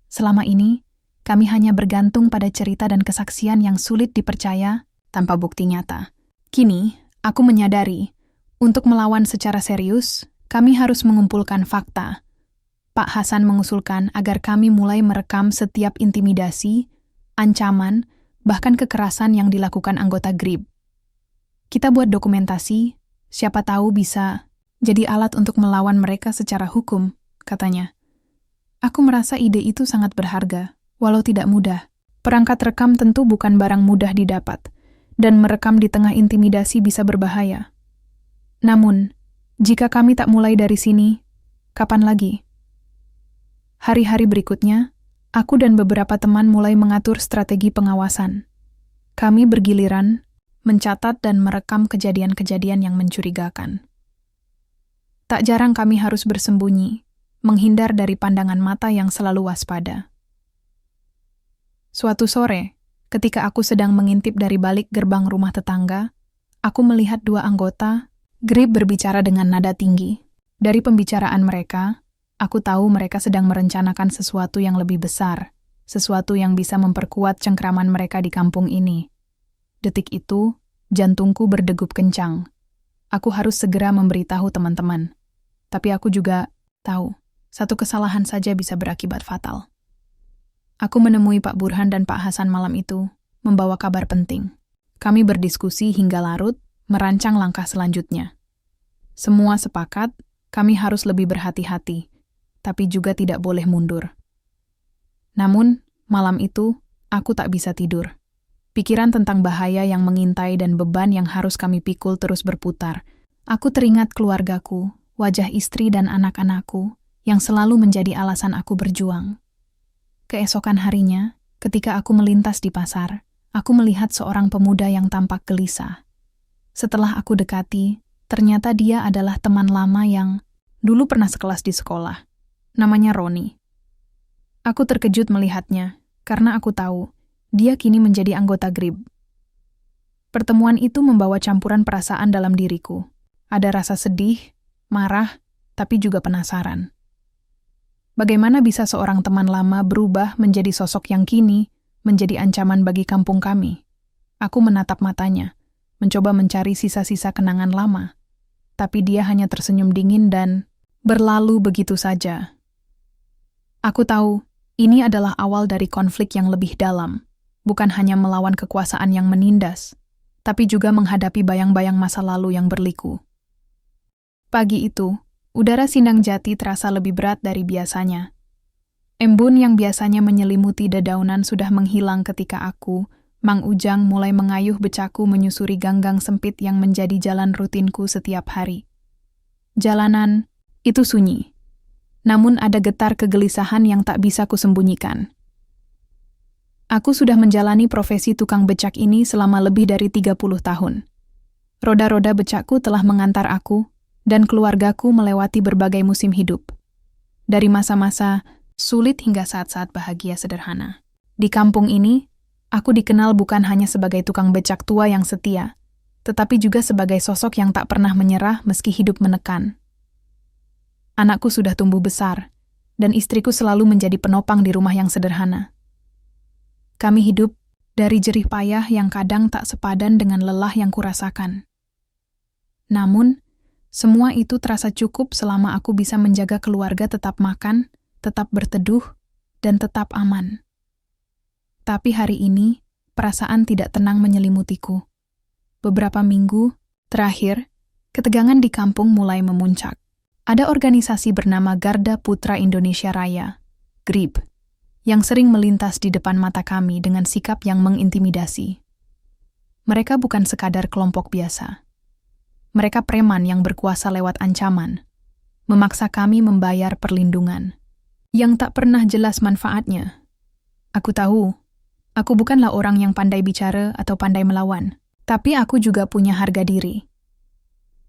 Selama ini, kami hanya bergantung pada cerita dan kesaksian yang sulit dipercaya tanpa bukti nyata. Kini, aku menyadari, untuk melawan secara serius, kami harus mengumpulkan fakta. Pak Hasan mengusulkan agar kami mulai merekam setiap intimidasi, ancaman, bahkan kekerasan yang dilakukan anggota GRIB. Kita buat dokumentasi, siapa tahu bisa jadi alat untuk melawan mereka secara hukum, katanya. Aku merasa ide itu sangat berharga, walau tidak mudah. Perangkat rekam tentu bukan barang mudah didapat, dan merekam di tengah intimidasi bisa berbahaya. Namun, jika kami tak mulai dari sini, kapan lagi? Hari-hari berikutnya, aku dan beberapa teman mulai mengatur strategi pengawasan. Kami bergiliran mencatat dan merekam kejadian-kejadian yang mencurigakan. Tak jarang kami harus bersembunyi, menghindar dari pandangan mata yang selalu waspada. Suatu sore, ketika aku sedang mengintip dari balik gerbang rumah tetangga, aku melihat dua anggota GRIB berbicara dengan nada tinggi. Dari pembicaraan mereka, aku tahu mereka sedang merencanakan sesuatu yang lebih besar, sesuatu yang bisa memperkuat cengkraman mereka di kampung ini. Detik itu, jantungku berdegup kencang. Aku harus segera memberitahu teman-teman. Tapi aku juga tahu, satu kesalahan saja bisa berakibat fatal. Aku menemui Pak Burhan dan Pak Hasan malam itu, membawa kabar penting. Kami berdiskusi hingga larut, merancang langkah selanjutnya. Semua sepakat, kami harus lebih berhati-hati, tapi juga tidak boleh mundur. Namun, malam itu, aku tak bisa tidur. Pikiran tentang bahaya yang mengintai dan beban yang harus kami pikul terus berputar. Aku teringat keluargaku, wajah istri dan anak-anakku, yang selalu menjadi alasan aku berjuang. Keesokan harinya, ketika aku melintas di pasar, aku melihat seorang pemuda yang tampak gelisah. Setelah aku dekati, ternyata dia adalah teman lama yang dulu pernah sekelas di sekolah. Namanya Roni. Aku terkejut melihatnya, karena aku tahu, dia kini menjadi anggota GRIB. Pertemuan itu membawa campuran perasaan dalam diriku. Ada rasa sedih, marah, tapi juga penasaran. Bagaimana bisa seorang teman lama berubah menjadi sosok yang kini menjadi ancaman bagi kampung kami? Aku menatap matanya, mencoba mencari sisa-sisa kenangan lama. Tapi dia hanya tersenyum dingin dan berlalu begitu saja. Aku tahu, ini adalah awal dari konflik yang lebih dalam. Bukan hanya melawan kekuasaan yang menindas, tapi juga menghadapi bayang-bayang masa lalu yang berliku. Pagi itu, udara Sindang Jati terasa lebih berat dari biasanya. Embun yang biasanya menyelimuti dedaunan sudah menghilang ketika aku, Mang Ujang, mulai mengayuh becaku menyusuri ganggang sempit yang menjadi jalan rutinku setiap hari. Jalanan itu sunyi. namun ada getar kegelisahan yang tak bisa kusembunyikan. Aku sudah menjalani profesi tukang becak ini selama lebih dari 30 tahun. Roda-roda becakku telah mengantar aku dan keluargaku melewati berbagai musim hidup. Dari masa-masa sulit hingga saat-saat bahagia sederhana. Di kampung ini, aku dikenal bukan hanya sebagai tukang becak tua yang setia, tetapi juga sebagai sosok yang tak pernah menyerah meski hidup menekan. Anakku sudah tumbuh besar, dan istriku selalu menjadi penopang di rumah yang sederhana. Kami hidup dari jerih payah yang kadang tak sepadan dengan lelah yang kurasakan. Namun, semua itu terasa cukup selama aku bisa menjaga keluarga tetap makan, tetap berteduh, dan tetap aman. Tapi hari ini, perasaan tidak tenang menyelimutiku. Beberapa minggu terakhir, ketegangan di kampung mulai memuncak. Ada organisasi bernama Garda Putra Indonesia Raya, GRIB, yang sering melintas di depan mata kami dengan sikap yang mengintimidasi. Mereka bukan sekadar kelompok biasa. Mereka preman yang berkuasa lewat ancaman, memaksa kami membayar perlindungan, yang tak pernah jelas manfaatnya. Aku tahu, aku bukanlah orang yang pandai bicara atau pandai melawan, tapi aku juga punya harga diri.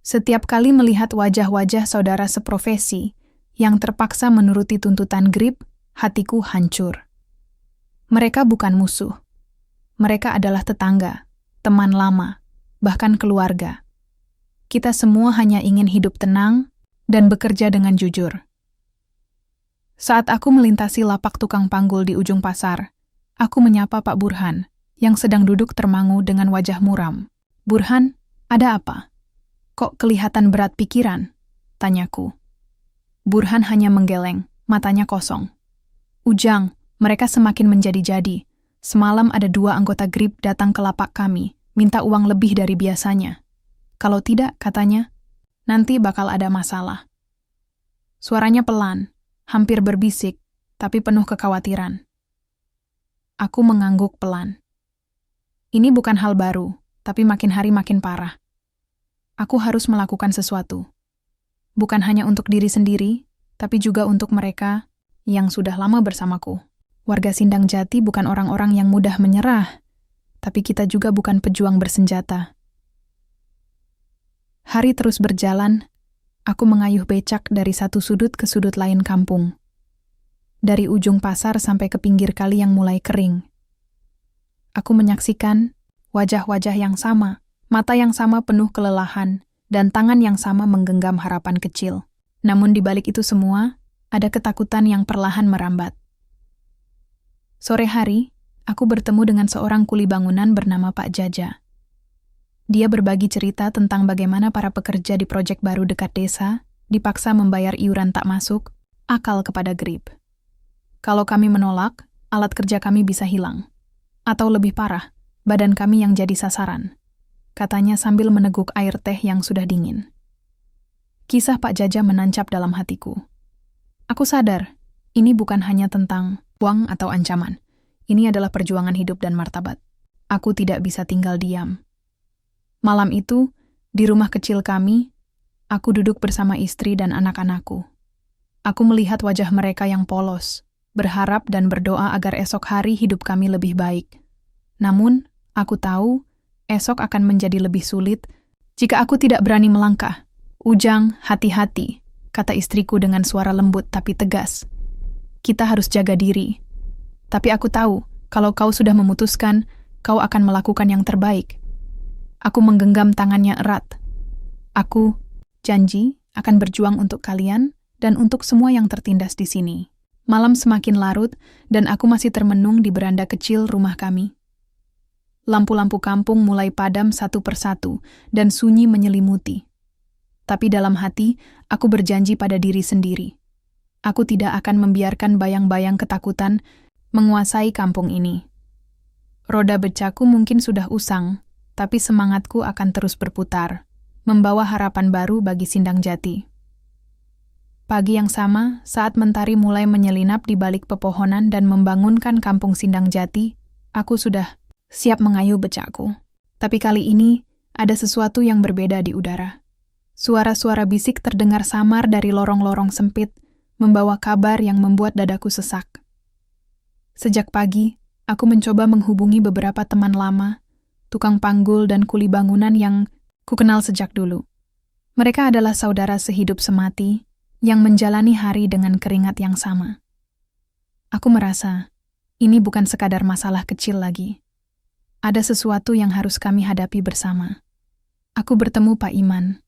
Setiap kali melihat wajah-wajah saudara seprofesi yang terpaksa menuruti tuntutan GRIB, hatiku hancur. Mereka bukan musuh. Mereka adalah tetangga, teman lama, bahkan keluarga. Kita semua hanya ingin hidup tenang dan bekerja dengan jujur. Saat aku melintasi lapak tukang panggul di ujung pasar, aku menyapa Pak Burhan, yang sedang duduk termangu dengan wajah muram. "Burhan, ada apa? Kok kelihatan berat pikiran?" tanyaku. Burhan hanya menggeleng, matanya kosong. "Ujang, mereka semakin menjadi-jadi. Semalam ada 2 anggota GRIB datang ke lapak kami, minta uang lebih dari biasanya. Kalau tidak, katanya, nanti bakal ada masalah." Suaranya pelan, hampir berbisik, tapi penuh kekhawatiran. Aku mengangguk pelan. Ini bukan hal baru, tapi makin hari makin parah. Aku harus melakukan sesuatu. Bukan hanya untuk diri sendiri, tapi juga untuk mereka yang sudah lama bersamaku. Warga Sindang Jati bukan orang-orang yang mudah menyerah, tapi kita juga bukan pejuang bersenjata. Hari terus berjalan, aku mengayuh becak dari satu sudut ke sudut lain kampung. Dari ujung pasar sampai ke pinggir kali yang mulai kering. Aku menyaksikan wajah-wajah yang sama, mata yang sama penuh kelelahan, dan tangan yang sama menggenggam harapan kecil. Namun di balik itu semua, ada ketakutan yang perlahan merambat. Sore hari, aku bertemu dengan seorang kuli bangunan bernama Pak Jaja. Dia berbagi cerita tentang bagaimana para pekerja di proyek baru dekat desa dipaksa membayar iuran tak masuk, akal kepada GRIB. Kalau kami menolak, alat kerja kami bisa hilang. Atau lebih parah, badan kami yang jadi sasaran. Katanya sambil meneguk air teh yang sudah dingin. Kisah Pak Jaja menancap dalam hatiku. Aku sadar, ini bukan hanya tentang uang atau ancaman. Ini adalah perjuangan hidup dan martabat. Aku tidak bisa tinggal diam. Malam itu, di rumah kecil kami, aku duduk bersama istri dan anak-anakku. Aku melihat wajah mereka yang polos, berharap dan berdoa agar esok hari hidup kami lebih baik. Namun, aku tahu esok akan menjadi lebih sulit jika aku tidak berani melangkah. "Ujang, hati-hati," kata istriku dengan suara lembut tapi tegas. "Kita harus jaga diri. Tapi aku tahu, kalau kau sudah memutuskan, kau akan melakukan yang terbaik." Aku menggenggam tangannya erat. Aku janji akan berjuang untuk kalian dan untuk semua yang tertindas di sini. Malam semakin larut dan aku masih termenung di beranda kecil rumah kami. Lampu-lampu kampung mulai padam satu persatu dan sunyi menyelimuti. Tapi dalam hati, aku berjanji pada diri sendiri. Aku tidak akan membiarkan bayang-bayang ketakutan menguasai kampung ini. Roda becakku mungkin sudah usang, tapi semangatku akan terus berputar, membawa harapan baru bagi Sindang Jati. Pagi yang sama, saat mentari mulai menyelinap di balik pepohonan dan membangunkan kampung Sindang Jati, aku sudah siap mengayuh becakku. Tapi kali ini, ada sesuatu yang berbeda di udara. Suara-suara bisik terdengar samar dari lorong-lorong sempit, membawa kabar yang membuat dadaku sesak. Sejak pagi, aku mencoba menghubungi beberapa teman lama, tukang panggul dan kuli bangunan yang kukenal sejak dulu. Mereka adalah saudara sehidup semati yang menjalani hari dengan keringat yang sama. Aku merasa ini bukan sekadar masalah kecil lagi. Ada sesuatu yang harus kami hadapi bersama. Aku bertemu Pak Iman,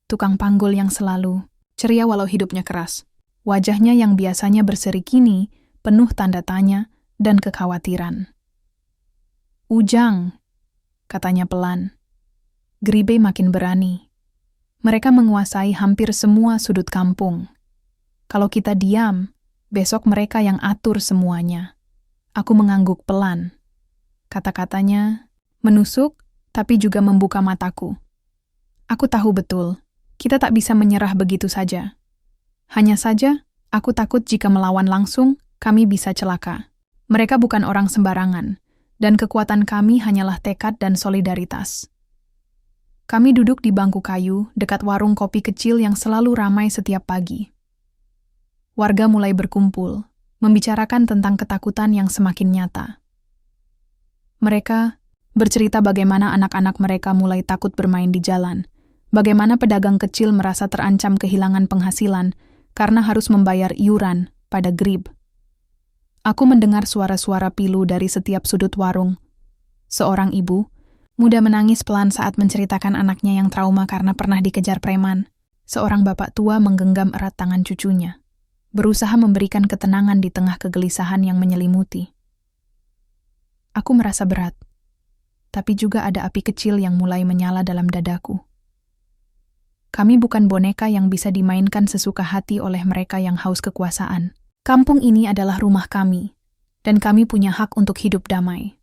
tukang panggul yang selalu ceria walau hidupnya keras. Wajahnya yang biasanya berseri kini penuh tanda tanya dan kekhawatiran. "Ujang," katanya pelan. Geribe makin berani. Mereka menguasai hampir semua sudut kampung. Kalau kita diam, besok mereka yang atur semuanya. Aku mengangguk pelan. Kata-katanya menusuk, tapi juga membuka mataku. Aku tahu betul, kita tak bisa menyerah begitu saja. Hanya saja, aku takut jika melawan langsung, kami bisa celaka. Mereka bukan orang sembarangan, dan kekuatan kami hanyalah tekad dan solidaritas. Kami duduk di bangku kayu dekat warung kopi kecil yang selalu ramai setiap pagi. Warga mulai berkumpul, membicarakan tentang ketakutan yang semakin nyata. Mereka bercerita bagaimana anak-anak mereka mulai takut bermain di jalan, bagaimana pedagang kecil merasa terancam kehilangan penghasilan karena harus membayar iuran pada grib. Aku mendengar suara-suara pilu dari setiap sudut warung. Seorang ibu muda menangis pelan saat menceritakan anaknya yang trauma karena pernah dikejar preman. Seorang bapak tua menggenggam erat tangan cucunya, berusaha memberikan ketenangan di tengah kegelisahan yang menyelimuti. Aku merasa berat, tapi juga ada api kecil yang mulai menyala dalam dadaku. Kami bukan boneka yang bisa dimainkan sesuka hati oleh mereka yang haus kekuasaan. Kampung ini adalah rumah kami, dan kami punya hak untuk hidup damai.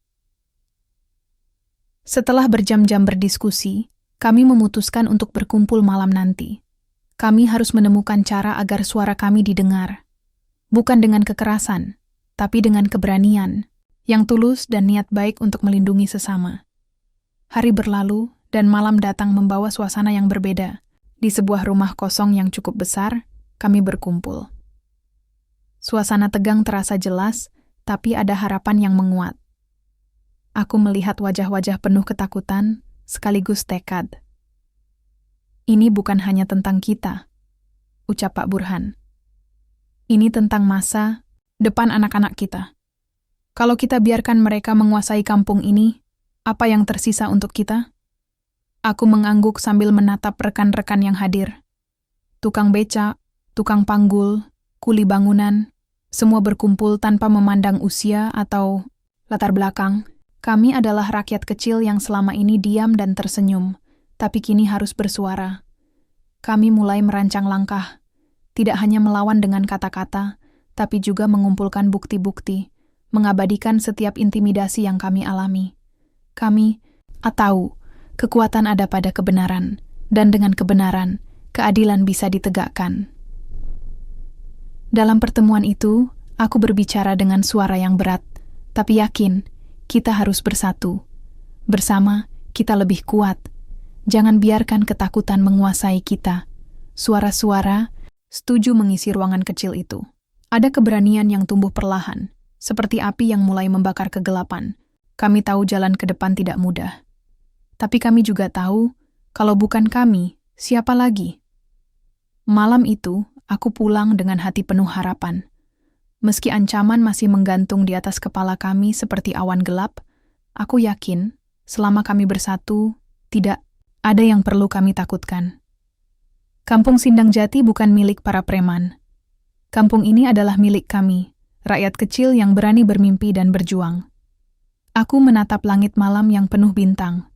Setelah berjam-jam berdiskusi, kami memutuskan untuk berkumpul malam nanti. Kami harus menemukan cara agar suara kami didengar. Bukan dengan kekerasan, tapi dengan keberanian, yang tulus dan niat baik untuk melindungi sesama. Hari berlalu, dan malam datang membawa suasana yang berbeda. Di sebuah rumah kosong yang cukup besar, kami berkumpul. Suasana tegang terasa jelas, tapi ada harapan yang menguat. Aku melihat wajah-wajah penuh ketakutan, sekaligus tekad. "Ini bukan hanya tentang kita," ucap Pak Burhan. "Ini tentang masa depan anak-anak kita. Kalau kita biarkan mereka menguasai kampung ini, apa yang tersisa untuk kita?" Aku mengangguk sambil menatap rekan-rekan yang hadir. Tukang becak, tukang panggul, kuli bangunan, semua berkumpul tanpa memandang usia atau latar belakang. Kami adalah rakyat kecil yang selama ini diam dan tersenyum, tapi kini harus bersuara. Kami mulai merancang langkah, tidak hanya melawan dengan kata-kata, tapi juga mengumpulkan bukti-bukti, mengabadikan setiap intimidasi yang kami alami. Kami tahu, kekuatan ada pada kebenaran, dan dengan kebenaran, keadilan bisa ditegakkan. Dalam pertemuan itu, aku berbicara dengan suara yang berat, tapi yakin, kita harus bersatu. Bersama, kita lebih kuat. Jangan biarkan ketakutan menguasai kita. Suara-suara setuju mengisi ruangan kecil itu. Ada keberanian yang tumbuh perlahan, seperti api yang mulai membakar kegelapan. Kami tahu jalan ke depan tidak mudah. Tapi kami juga tahu, kalau bukan kami, siapa lagi? Malam itu, aku pulang dengan hati penuh harapan. Meski ancaman masih menggantung di atas kepala kami seperti awan gelap, aku yakin, selama kami bersatu, tidak ada yang perlu kami takutkan. Kampung Sindang Jati bukan milik para preman. Kampung ini adalah milik kami, rakyat kecil yang berani bermimpi dan berjuang. Aku menatap langit malam yang penuh bintang.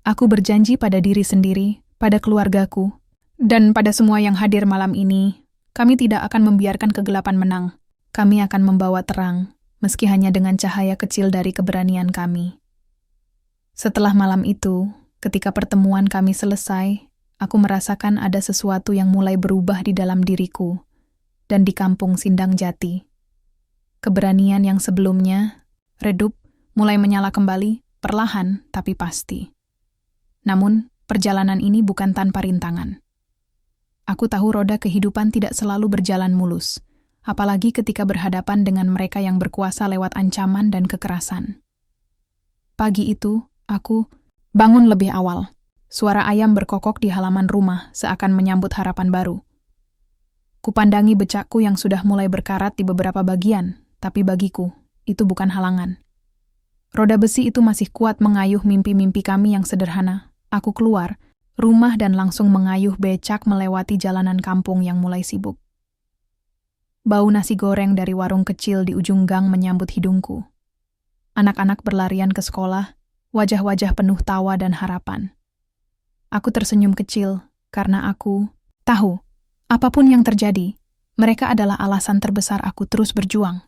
Aku berjanji pada diri sendiri, pada keluargaku, dan pada semua yang hadir malam ini, kami tidak akan membiarkan kegelapan menang. Kami akan membawa terang, meski hanya dengan cahaya kecil dari keberanian kami. Setelah malam itu, ketika pertemuan kami selesai, aku merasakan ada sesuatu yang mulai berubah di dalam diriku dan di kampung Sindang Jati. Keberanian yang sebelumnya redup mulai menyala kembali, perlahan tapi pasti. Namun, perjalanan ini bukan tanpa rintangan. Aku tahu roda kehidupan tidak selalu berjalan mulus, apalagi ketika berhadapan dengan mereka yang berkuasa lewat ancaman dan kekerasan. Pagi itu, aku bangun lebih awal. Suara ayam berkokok di halaman rumah seakan menyambut harapan baru. Kupandangi becakku yang sudah mulai berkarat di beberapa bagian, tapi bagiku, itu bukan halangan. Roda besi itu masih kuat mengayuh mimpi-mimpi kami yang sederhana. Aku keluar rumah dan langsung mengayuh becak melewati jalanan kampung yang mulai sibuk. Bau nasi goreng dari warung kecil di ujung gang menyambut hidungku. Anak-anak berlarian ke sekolah, wajah-wajah penuh tawa dan harapan. Aku tersenyum kecil karena aku tahu, apapun yang terjadi, mereka adalah alasan terbesar aku terus berjuang.